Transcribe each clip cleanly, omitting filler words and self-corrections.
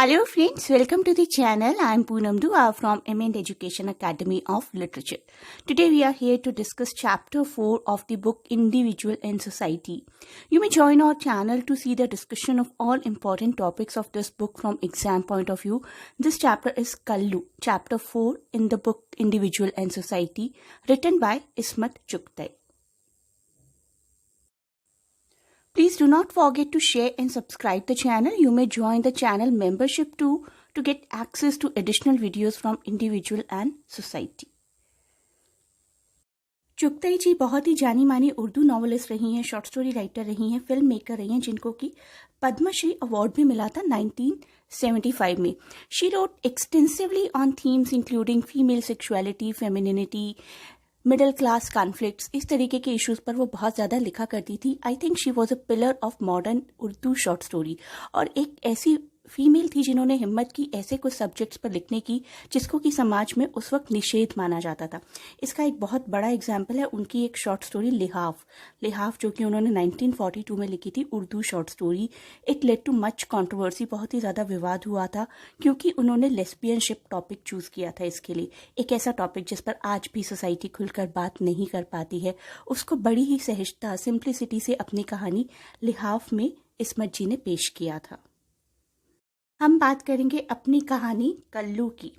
Hello friends, welcome to the channel. I am Poonam Dua from M&T Education Academy of Literature. Today we are here to discuss chapter 4 of the book Individual and Society. You may join our channel to see the discussion of all important topics of this book from exam point of view. This chapter is Kallu, chapter 4 in the book Individual and Society, written by Ismat Chughtai. Please do not forget to share and subscribe the channel. You may join the channel membership too to get access to additional videos from Individual and Society. Chughtai जी बहुत ही जानी मानी Urdu novelist रही हैं, short story writer रही हैं, film maker रही हैं, जिनको कि पद्मश्री अवार्ड भी मिला था 1975 में. She wrote extensively on themes including female sexuality, femininity, middle class conflicts. इस तरीके के इश्यूज पर वो बहुत ज़्यादा लिखा करती थी. I think she was a pillar of modern Urdu short story और एक ऐसी फीमेल थी जिन्होंने हिम्मत की ऐसे कुछ सब्जेक्ट्स पर लिखने की जिसको कि समाज में उस वक्त निषेध माना जाता था. इसका एक बहुत बड़ा एग्जाम्पल है उनकी एक शॉर्ट स्टोरी लिहाफ जो कि उन्होंने 1942 में लिखी थी, Urdu short story. It led too much controversy, बहुत ही ज़्यादा विवाद हुआ था क्योंकि उन्होंने लेस्बियनशिप टॉपिक चूज़ किया था इसके लिए. एक ऐसा टॉपिक जिस पर आज भी सोसाइटी खुलकर बात नहीं कर पाती है. उसको बड़ी ही सहजता, सिंप्लिसिटी से अपनी कहानी लिहाफ में इस्मत जी ने पेश किया था. हम बात करेंगे अपनी कहानी कल्लू की.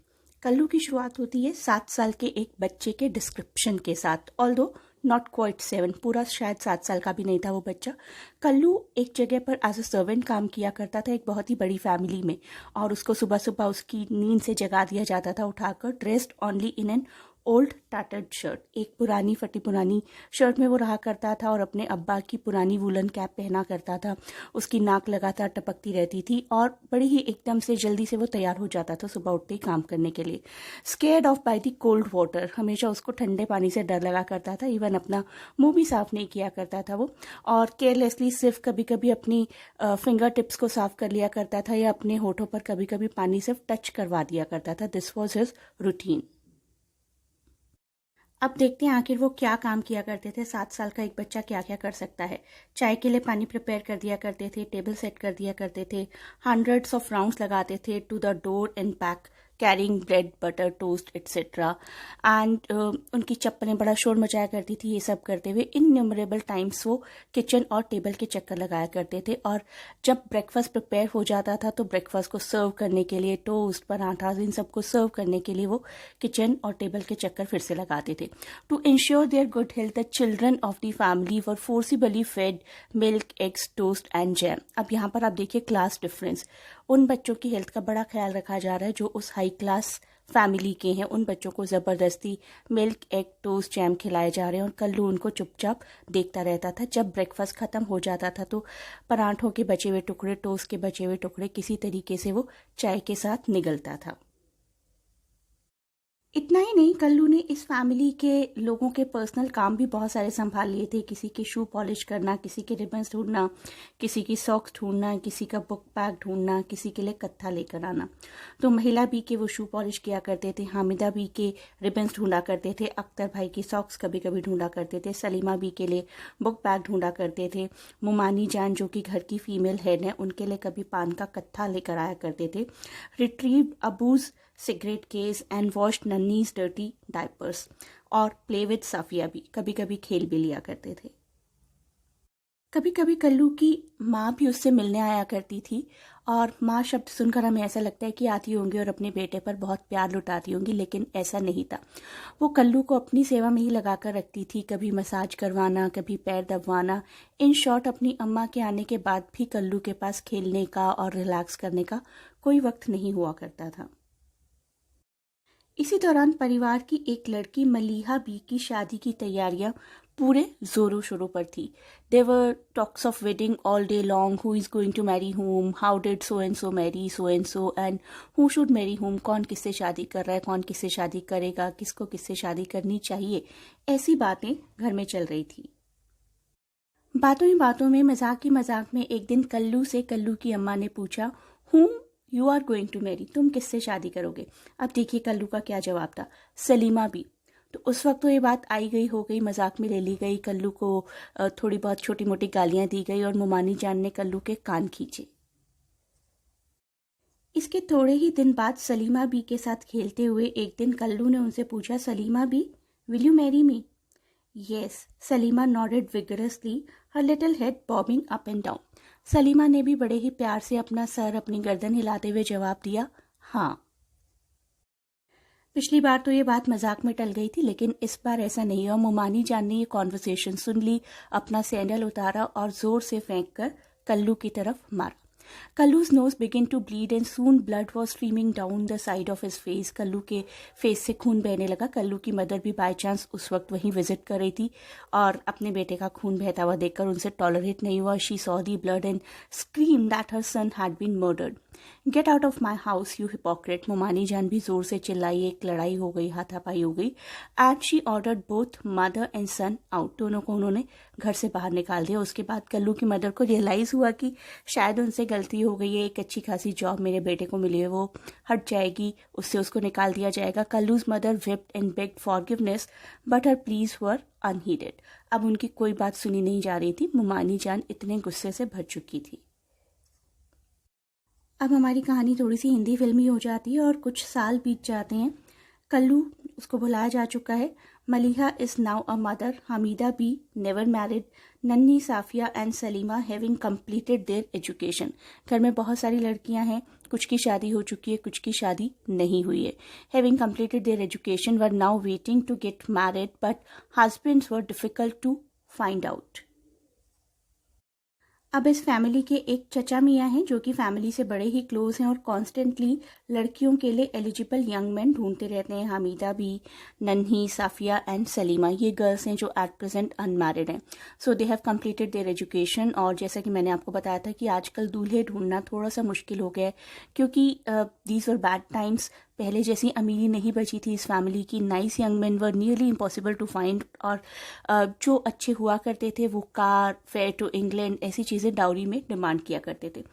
कल्लू की शुरुआत होती है 7 साल के एक बच्चे के डिस्क्रिप्शन के साथ. ऑल्दो नॉट क्वाइट 7, पूरा शायद 7 साल का भी नहीं था वो बच्चा. कल्लू एक जगह पर एज अ सर्वेंट काम किया करता था, एक बहुत ही बड़ी फैमिली में, और उसको सुबह सुबह उसकी नींद से जगा दिया जाता था उठाकर, dressed only in an old tattered shirt. एक पुरानी फटी पुरानी शर्ट में वो रहा करता था और अपने अब्बा की पुरानी वूलन कैप पहना करता था. उसकी नाक लगातार टपकती रहती थी और बड़ी ही एकदम से जल्दी से वो तैयार हो जाता था सुबह उठते ही काम करने के लिए. Scared of by the cold water, हमेशा उसको ठंडे पानी से डर लगा करता था. इवन अपना मुंह भी साफ नहीं किया करता था वो, और केयरलेसली सिर्फ कभी कभी अपनी फिंगर टिप्स को साफ कर लिया करता था या अपने होठों पर कभी कभी पानी सिर्फ टच करवा दिया करता था. This was his routine. अब देखते हैं आखिर वो क्या काम किया करते थे. 7 साल का एक बच्चा क्या क्या कर सकता है. चाय के लिए पानी प्रिपेयर कर दिया करते थे, टेबल सेट कर दिया करते थे, हंड्रेड्स ऑफ राउंड्स लगाते थे to the door and back, carrying bread, butter, toast etcetera. And उनकी चप्पलें बड़ा शोर मचाया करती थी. ये सब करते हुए इनन्यूमरेबल टाइम्स वो किचन और टेबल के चक्कर लगाया करते थे. और जब ब्रेकफास्ट प्रिपेयर हो जाता था तो ब्रेकफास्ट को सर्व करने के लिए, टोस्ट, पराठा, इन सबको सर्व करने के लिए वो किचन और टेबल के चक्कर फिर से लगाते थे. To ensure their good health, the children of the family were forcibly fed milk, eggs, toast and jam. अब यहाँ पर आप देखिए क्लास डिफरेंस. उन बच्चों की हेल्थ का बड़ा ख्याल रखा जा रहा है जो उस हाई क्लास फैमिली के हैं. उन बच्चों को ज़बरदस्ती मिल्क, एग, टोस्ट, जैम खिलाए जा रहे हैं और कल्लू उनको चुपचाप देखता रहता था. जब ब्रेकफास्ट ख़त्म हो जाता था तो पराठों के बचे हुए टुकड़े, टोस्ट के बचे हुए टुकड़े किसी तरीके से वो चाय के साथ निगलता था. इतना ही नहीं, कल्लू ने इस फैमिली के लोगों के पर्सनल काम भी बहुत सारे संभाल लिए थे. किसी के शू पॉलिश करना, किसी के रिबन्स ढूंढना, किसी की सॉक्स ढूंढना, किसी का बुक बैग ढूंढना, किसी के लिए कत्था लेकर आना. तो महिला बी के वो शू पॉलिश किया करते थे, हामिदा बी के रिबन्स ढूंढा करते थे, अख्तर भाई की सॉक्स कभी कभी ढूंढा करते थे, सलीमा बी के लिए बुक बैग ढूंढा करते थे, मुमानी जान जो कि घर की फीमेल हेड है उनके लिए कभी पान का कत्था लेकर आया करते थे. Retrieve Abbu's cigarette case and washed Nanni's dirty diapers. और प्ले विद साफिया भी कभी कभी खेल भी लिया करते थे. कभी कभी कल्लू की माँ भी उससे मिलने आया करती थी और माँ शब्द सुनकर हमें ऐसा लगता है कि आती होंगी और अपने बेटे पर बहुत प्यार लुटाती होंगी, लेकिन ऐसा नहीं था. वो कल्लू को अपनी सेवा में ही लगा कर रखती थी. कभी मसाज करवाना, कभी पैर दबवाना. इन शॉर्ट, अपनी अम्मा के आने के बाद भी कल्लू के पास खेलने का और रिलैक्स करने का कोई वक्त नहीं हुआ करता था. इसी दौरान परिवार की एक लड़की मलीहा बी की शादी की तैयारियां पूरे जोरों शोरों पर थी. There were talks of wedding all day long. Who is going to marry whom, how did so and so marry so and so, and who should marry whom. कौन किससे शादी कर रहा है, कौन किससे शादी करेगा, किसको किससे शादी करनी चाहिए. ऐसी बातें घर में चल रही थी. बातों ही बातों में, मजाक ही मजाक में एक दिन कल्लू से कल्लू की अम्मा ने पूछा, who you are going to marry, तुम किससे शादी करोगे. अब देखिए कल्लू का क्या जवाब था, सलीमा बी. तो उस वक्त तो ये बात आई गई, हो गई, मजाक में ले ली गई. कल्लू को थोड़ी बहुत छोटी मोटी गालियां दी गई और मुमानी जान ने कल्लू के कान खींचे. इसके थोड़े ही दिन बाद सलीमा बी के साथ खेलते हुए एक दिन कल्लू ने उनसे पूछा, Salima Bi, will you marry me? Yes, Salima nodded vigorously, her little head bobbing up and down. Salima ने भी बड़े ही प्यार से अपना सर अपनी गर्दन हिलाते हुए जवाब दिया, हाँ। पिछली बार तो ये बात मजाक में टल गई थी, लेकिन इस बार ऐसा नहीं हुआ। मोमानी जान ने ये कॉन्वर्सेशन सुन ली, अपना सैंडल उतारा और जोर से फेंक कर कल्लू की तरफ मारा। कल्लू's nose began to bleed and soon blood was streaming down the side of his face. Kullu के फेस से खून बहने लगा। कल्लू की मदर भी बाय चांस उस वक्त वहीं विजिट कर रही थी और अपने बेटे का खून बहता हुआ देखकर उनसे टॉलरेट नहीं हुआ। She saw the blood and screamed that her son had been murdered. Get out of my house, you hypocrite. मोमानी जान भी जोर से चिल्लाई। एक लड़ाई हो गई, हाथापाई हो गई। And she ordered both mother and son out. दोनों को उन्होंने घर से बाहर निकाल दिया। उसके बाद कल्लू की मदर को रियलाइज हुआ कि शायद उनसे गलती हो गई है। एक अच्छी खासी जॉब मेरे बेटे को मिली है, वो हट जाएगी, उससे उसको निकाल दिया जाएगा। कल्लूज mother wept and begged forgiveness, but her pleas were unheeded. अब उनकी कोई बात सुनी नहीं जा रही थी। मोमानी जान इतने गुस्से से भर चुकी थी। अब हमारी कहानी थोड़ी सी हिंदी फिल्मी हो जाती है और कुछ साल बीत जाते हैं। कल्लू, उसको बुलाया जा चुका है। Maliha is now a mother. Hamida Bi never married. Nanhi, Safia and Salima having completed their education. घर में बहुत सारी लड़कियां हैं, कुछ की शादी हो चुकी है, कुछ की शादी नहीं हुई है. Having completed their education were now waiting to get married, but husbands were difficult to find out. अब इस फैमिली के एक चचा मियाँ हैं जो कि फैमिली से बड़े ही क्लोज हैं और कॉन्स्टेंटली लड़कियों के लिए एलिजिबल यंग मैन ढूंढते रहते हैं. हमीदा भी, नन्ही, साफिया एंड सलीमा, ये गर्ल्स हैं जो एट प्रेजेंट अनमैरिड हैं. So they have completed their education. और जैसा कि मैंने आपको बताया था कि आजकल दूल्हे ढूंढना थोड़ा सा मुश्किल हो गया है, क्योंकि दीज वर बैड टाइम्स. पहले जैसी अमीरी नहीं बची थी इस फैमिली की. Nice young man were nearly impossible to find. और जो अच्छे हुआ करते थे वो कार, फेयर टू इंग्लैंड, ऐसी चीज़ें डाउरी में डिमांड किया करते थे.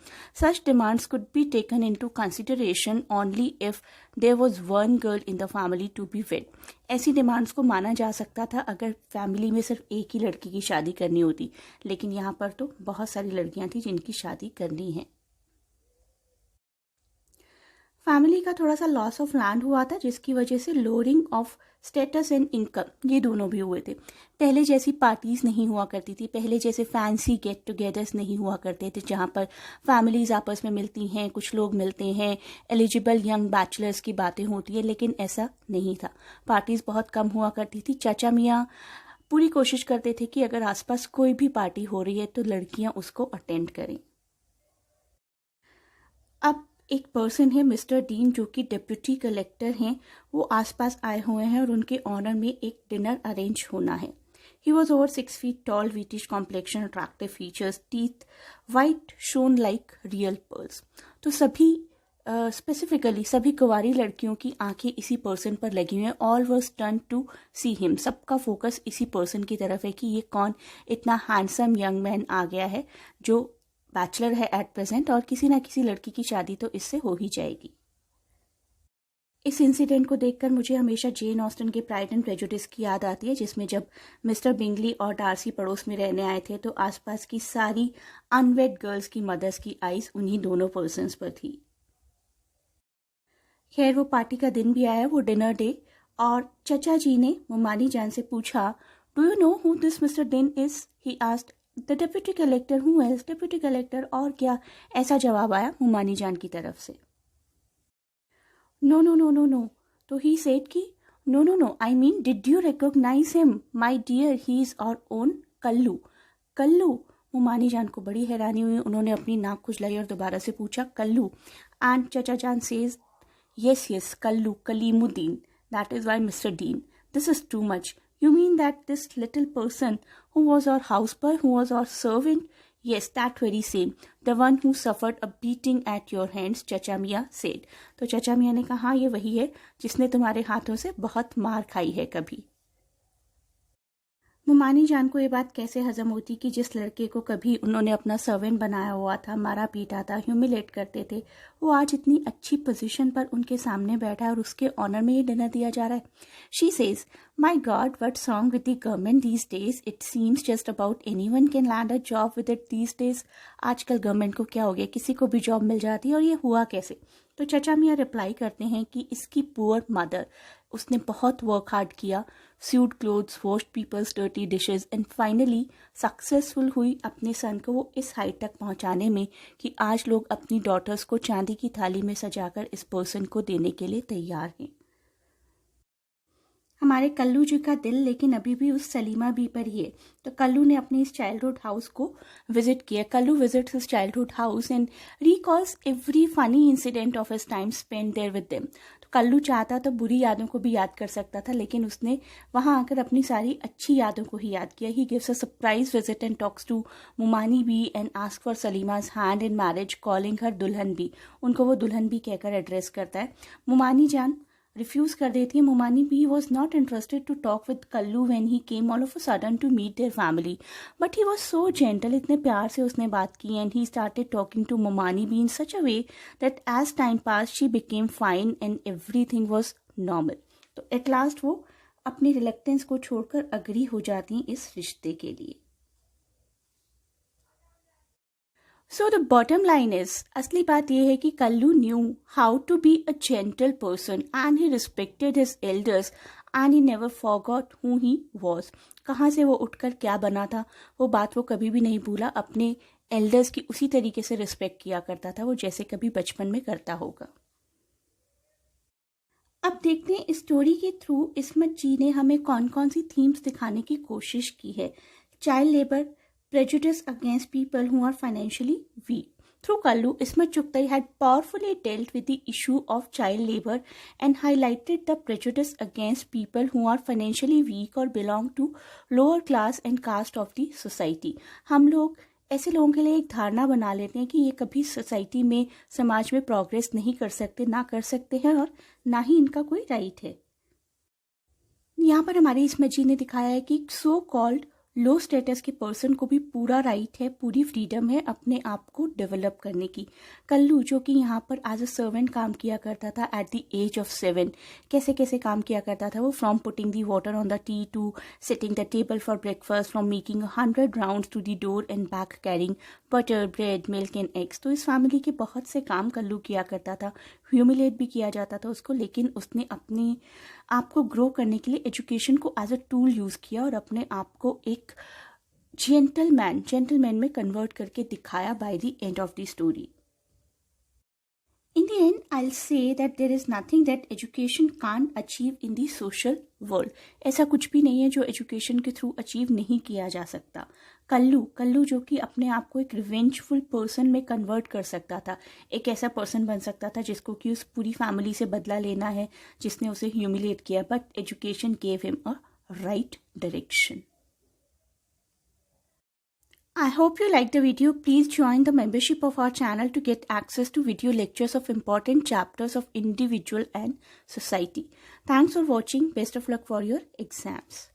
Such demands could be taken into consideration only if there was one girl in the family to be wed. ऐसी डिमांड्स को माना जा सकता था अगर फैमिली में सिर्फ एक ही लड़की की शादी करनी होती, लेकिन यहाँ पर तो बहुत सारी लड़कियां थी जिनकी शादी करनी है. फैमिली का थोड़ा सा लॉस ऑफ लैंड हुआ था, जिसकी वजह से lowering of status and income, ये दोनों भी हुए थे. पहले जैसी पार्टीज नहीं हुआ करती थी, पहले जैसे फैंसी गेट टुगेदर्स नहीं हुआ करते थे जहाँ पर फैमिलीज आपस में मिलती हैं, कुछ लोग मिलते हैं, एलिजिबल यंग बैचलर्स की बातें होती है. लेकिन ऐसा नहीं था. पार्टीज बहुत कम हुआ करती थी. चाचा मियाँ पूरी कोशिश करते थे कि अगर आसपास कोई भी पार्टी हो रही है तो लड़कियां उसको अटेंड करें. अब एक पर्सन है मिस्टर डीन, जो कि डिप्टी कलेक्टर हैं. वो आसपास आए हुए हैं और उनके ऑनर में एक डिनर अरेंज होना है. He was over 6 feet tall, wheatish complexion, attractive features, teeth white shown like real pearls. तो सभी स्पेसिफिकली सभी कुंवारी लड़कियों की आंखें इसी पर्सन पर लगी हुई हैं. All were turn to see him. सबका फोकस इसी पर्सन की तरफ है कि ये कौन इतना हैंडसम यंग मैन आ गया है जो बैचलर है एट प्रेजेंट, और किसी ना किसी लड़की की शादी तो इससे हो ही जाएगी. इस इंसिडेंट को देखकर मुझे हमेशा जेन ऑस्टन के प्राइड एंड प्रेजुडिस की याद आती है, जिसमें जब मिस्टर बिंगली और डार्सी पड़ोस में रहने आए थे तो आसपास की सारी अनवेड गर्ल्स की मदर्स की आईज उन्हीं दोनों पर्सन्स पर थी. खैर, वो पार्टी का दिन भी आया, वो डिनर डे, और चचा जी ने मोमानी जान से पूछा, do you know who this mister dean is? He asked the deputy collector. Who else? Deputy collector, और क्या? ऐसा जवाब आया मोमानी जान की तरफ से. No no no no no. तो ही सेड कि no no no, I mean did you recognize him? My dear, he is our own Kallu. Kallu? मोमानी जान को बड़ी हैरानी हुई. उन्होंने अपनी नाक खुजलाई और दोबारा से पूछा, कल्लू? एंड चचा जान says, yes, Kallu, Kalimuddin. That is why, Mr. Dean. This is too much. You mean that this little person who was our houseboy, who was our servant? Yes, that very same. The one who suffered a beating at your hands, Chacha Miya said. तो चचा मियाँ ने कहा, हाँ, ये वही है जिसने तुम्हारे हाथों से बहुत मार खाई है कभी. मोमानी जान को ये बात कैसे हजम होती कि जिस लड़के को कभी उन्होंने अपना सर्वेंट बनाया हुआ था, मारा पीटा था, ह्यूमिलेट करते थे, वो आज इतनी अच्छी पोजीशन पर उनके सामने बैठा है और उसके ऑनर में ये डिनर दिया जा रहा है. She says, my God, what song with the government these days. It seems just about anyone can land a job with it these days. आजकल गवर्नमेंट को क्या हो गया, किसी को भी जॉब मिल जाती है. और ये हुआ कैसे? तो चचा मियाँ रिप्लाई करते हैं कि इसकी पुअर मदर, उसने बहुत वर्क हार्ड किया, sewed clothes, washed peoples dirty dishes and finally successful हुई अपने सन को वो इस हाइट तक पहुंचाने में कि आज लोग अपनी डॉटर्स को चांदी की थाली में सजाकर इस पर्सन को देने के लिए तैयार हैं। हमारे कल्लू जी का दिल लेकिन अभी भी उस सलीमा बी पर ही है। तो कल्लू ने अपने इस चाइल्डहुड हाउस को विजिट किया। Kallu visits his childhood house and recalls every funny incident of his time spend there with them. तो कल्लू चाहता तो बुरी यादों को भी याद कर सकता था, लेकिन उसने वहां आकर अपनी सारी अच्छी यादों को ही याद किया। He gives a surprise visit and talks to Mumani Bi and ask for Salima's hand in marriage, calling her दुल्हन बी। उनको वो दुल्हन बी कहकर एड्रेस करता है। मुमानी जान रिफ्यूज कर देती है। Mumani Bi was not interested to talk with Kallu when he came all of a sudden to meet their family, but he was so gentle. इतने प्यार से उसने बात की and he started talking to Mumani Bi in such a way that as time pass she became fine and everything was normal. तो at last वो अपनी reluctance को छोड़कर अग्री हो जाती हैं इस रिश्ते के लिए। So the bottom line is, असली बात यह है कि Kallu knew how to be a gentle person and he respected his elders and he never forgot who he was. कहाँ से वो उठकर क्या बना था, वो बात वो कभी भी नहीं भूला। अपने एल्डर्स की उसी तरीके से रिस्पेक्ट किया करता था वो जैसे कभी बचपन में करता होगा। अब देखते हैं इस स्टोरी के थ्रू इस्मत जी ने हमें कौन कौन सी थीम्स दिखाने की कोशिश की है। Child labour, prejudice against people who are financially weak. Through Kallu, Ismat Chugtai had powerfully dealt with the issue of child labor and highlighted the prejudice against people who are financially weak or belong to lower class and caste of the society. हम लोग ऐसे लोगों के लिए एक धारणा बना लेते हैं कि ये कभी सोसाइटी में, समाज में प्रोग्रेस नहीं कर सकते, ना कर सकते हैं और ना ही इनका कोई राइट है। यहाँ पर हमारे इसमत जी ने दिखाया है कि सो कॉल्ड लो स्टेटस के पर्सन को भी पूरा राइट है, पूरी फ्रीडम है अपने आप को डेवलप करने की। कल्लू जो कि यहाँ पर एज अ सर्वेंट काम किया करता था एट द एज ऑफ 7, कैसे कैसे काम किया करता था वो, from putting the water on the tea to setting the table for breakfast, from making 100 rounds to the door and back carrying butter, bread, milk and eggs. तो इस family के बहुत से काम कल्लू किया करता था, ह्यूमिलेट भी किया जाता था उसको, लेकिन उसने अपने आप को ग्रो करने के लिए एजुकेशन को एज अ टूल यूज़ किया और अपने आप को एक जेंटलमैन में कन्वर्ट करके दिखाया by the end of the story. In the end, I'll say that there is nothing that education can't achieve in the social world. ऐसा कुछ भी नहीं है जो एजुकेशन के थ्रू अचीव नहीं किया जा सकता। कल्लू जो कि अपने आप को एक रिवेंजफुल पर्सन में कन्वर्ट कर सकता था, एक ऐसा पर्सन बन सकता था जिसको कि उस पूरी फैमिली से बदला लेना है जिसने उसे ह्यूमिलेट किया, but education gave him a right direction. I hope you liked the video. Please join the membership of our channel to get access to video lectures of important chapters of individual and society. Thanks for watching. Best of luck for your exams.